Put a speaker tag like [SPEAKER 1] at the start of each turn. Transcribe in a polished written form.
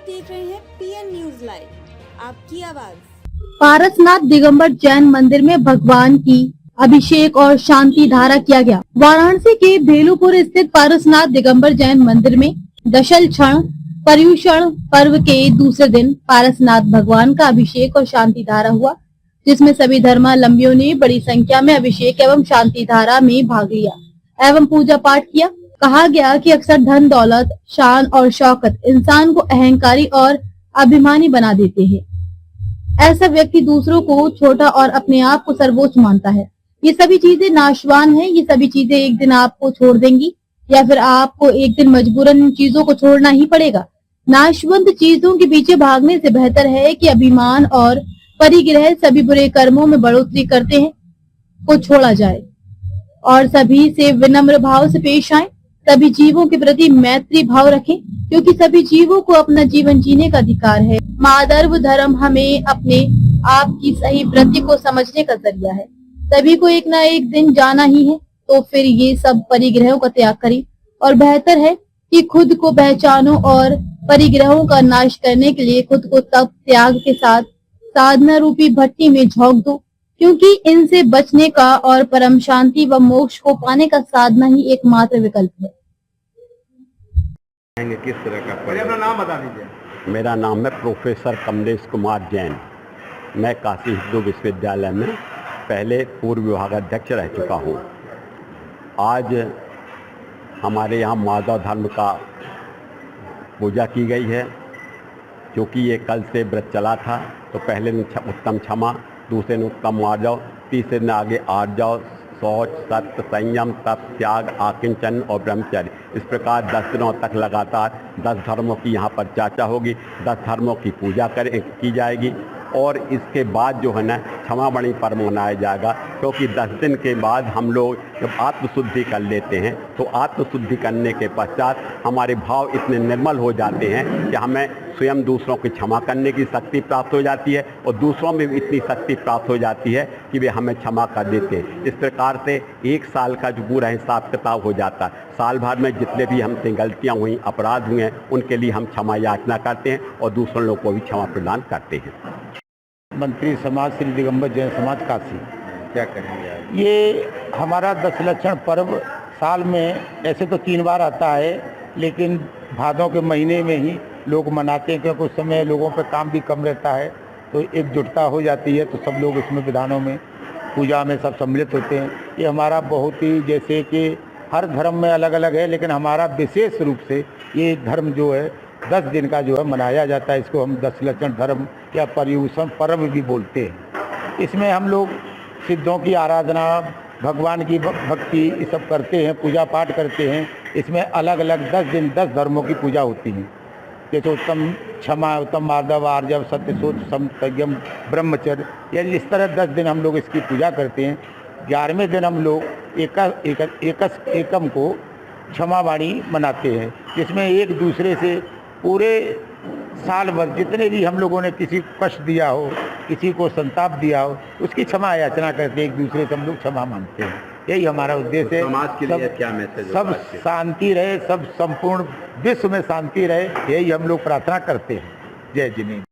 [SPEAKER 1] देख रहे हैं पीएन न्यूज लाइव, आपकी आवाज।
[SPEAKER 2] पारसनाथ दिगंबर जैन मंदिर में भगवान की अभिषेक और शांति धारा किया गया। वाराणसी के भेलूपुर स्थित पारसनाथ दिगंबर जैन मंदिर में दशल क्षण पर्युषण पर्व के दूसरे दिन पारसनाथ भगवान का अभिषेक और शांति धारा हुआ, जिसमें सभी धर्मावलंबियों ने बड़ी संख्या में अभिषेक एवं शांति धारा में भाग लिया एवं पूजा पाठ किया। कहा गया कि अक्सर धन दौलत, शान और शौकत इंसान को अहंकारी और अभिमानी बना देते हैं। ऐसा व्यक्ति दूसरों को छोटा और अपने आप को सर्वोच्च मानता है। ये सभी चीजें नाशवान हैं। ये सभी चीजें एक दिन आपको छोड़ देंगी या फिर आपको एक दिन मजबूरन इन चीजों को छोड़ना ही पड़ेगा। नाशवंत चीजों के पीछे भागने से बेहतर है कि अभिमान और परिग्रह सभी बुरे कर्मों में बढ़ोतरी करते हैं को छोड़ा जाए और सभी से विनम्र भाव से पेश आए। सभी जीवों के प्रति मैत्री भाव रखें, क्योंकि सभी जीवों को अपना जीवन जीने का अधिकार है। माधर्व धर्म हमें अपने आप की सही वृत्ति को समझने का जरिया है। सभी को एक न एक दिन जाना ही है, तो फिर ये सब परिग्रहों का त्याग करें और बेहतर है कि खुद को पहचानो और परिग्रहों का नाश करने के लिए खुद को तप त्याग के साथ साधना रूपी भट्टी में झोंक दो, क्योंकि इनसे बचने का और परम शांति व मोक्ष को पाने का साधना ही एकमात्र विकल्प है।
[SPEAKER 3] किस तरह का पर्व? अपना नाम बता दीजिए।
[SPEAKER 4] मेरा नाम है प्रोफेसर कमलेश कुमार जैन। मैं काशी हिंदू विश्वविद्यालय में पहले पूर्व विभागाध्यक्ष रह चुका हूँ। आज हमारे यहाँ माधव धर्म का पूजा की गई है, क्योंकि ये कल से व्रत चला था। तो पहले दिन उत्तम क्षमा, दूसरे दिन उत्तम मार्जव, तीसरे दिन आगे आर्जव, शौच, सत्य, संयम, तप, त्याग, आकिंचन और ब्रह्मचर्य। इस प्रकार 10 दिनों तक लगातार 10 धर्मों की यहाँ पर चर्चा होगी, 10 धर्मों की पूजा की जाएगी और इसके बाद जो है ना क्षमाबणी पर्व मनाया जाएगा। क्योंकि 10 दिन के बाद हम लोग जब आत्मशुद्धि कर लेते हैं तो आत्मशुद्धि करने के पश्चात हमारे भाव इतने निर्मल हो जाते हैं कि हमें स्वयं दूसरों की क्षमा करने की शक्ति प्राप्त हो जाती है और दूसरों में भी इतनी शक्ति प्राप्त हो जाती है कि वे हमें क्षमा कर देते हैं। इस प्रकार से 1 साल का जो पूरा हिसाब किताब हो जाता है। साल भर में जितने भी हमसे गलतियाँ हुई, अपराध हुए हैं, उनके लिए हम क्षमा याचना करते हैं और दूसरों लोगों को भी क्षमा प्रदान करते हैं।
[SPEAKER 5] मंत्री समाज श्री दिगंबर जैन समाज काशी।
[SPEAKER 3] क्या कहेंगे आप?
[SPEAKER 5] ये हमारा 10 लक्षण पर्व साल में ऐसे तो 3 बार आता है, लेकिन भादों के महीने में ही लोग मनाते हैं, क्योंकि उस समय लोगों पर काम भी कम रहता है, तो एकजुटता हो जाती है, तो सब लोग इसमें विधानों में पूजा में सब सम्मिलित होते हैं। ये हमारा बहुत ही, जैसे कि हर धर्म में अलग अलग है, लेकिन हमारा विशेष रूप से ये धर्म जो है 10 दिन का जो है मनाया जाता है। इसको हम 10 लक्षण धर्म या पर्युषण पर्व भी बोलते हैं। इसमें हम लोग सिद्धों की आराधना, भगवान की भक्ति ये सब करते हैं, पूजा पाठ करते हैं। इसमें अलग अलग 10 दिन 10 धर्मों की पूजा होती है, जैसे उत्तम क्षमा, उत्तम मार्दव, आर्जव, सत्य, शोच, संयम, ब्रह्मचर्य। यानी इस तरह 10 दिन हम लोग इसकी पूजा करते हैं। 11वें दिन हम लोग एकम को क्षमावाणी मनाते हैं, जिसमें एक दूसरे से पूरे साल भर जितने भी हम लोगों ने किसी को कष्ट दिया हो, किसी को संताप दिया हो, उसकी क्षमा याचना करते हैं। एक दूसरे से हम लोग क्षमा मांगते हैं। यही हमारा उद्देश्य है।
[SPEAKER 3] समाज के लिए क्या मैसेज?
[SPEAKER 5] सब शांति रहे, सब संपूर्ण विश्व में शांति रहे, यही हम लोग प्रार्थना करते हैं। जय जिनेन्द्र।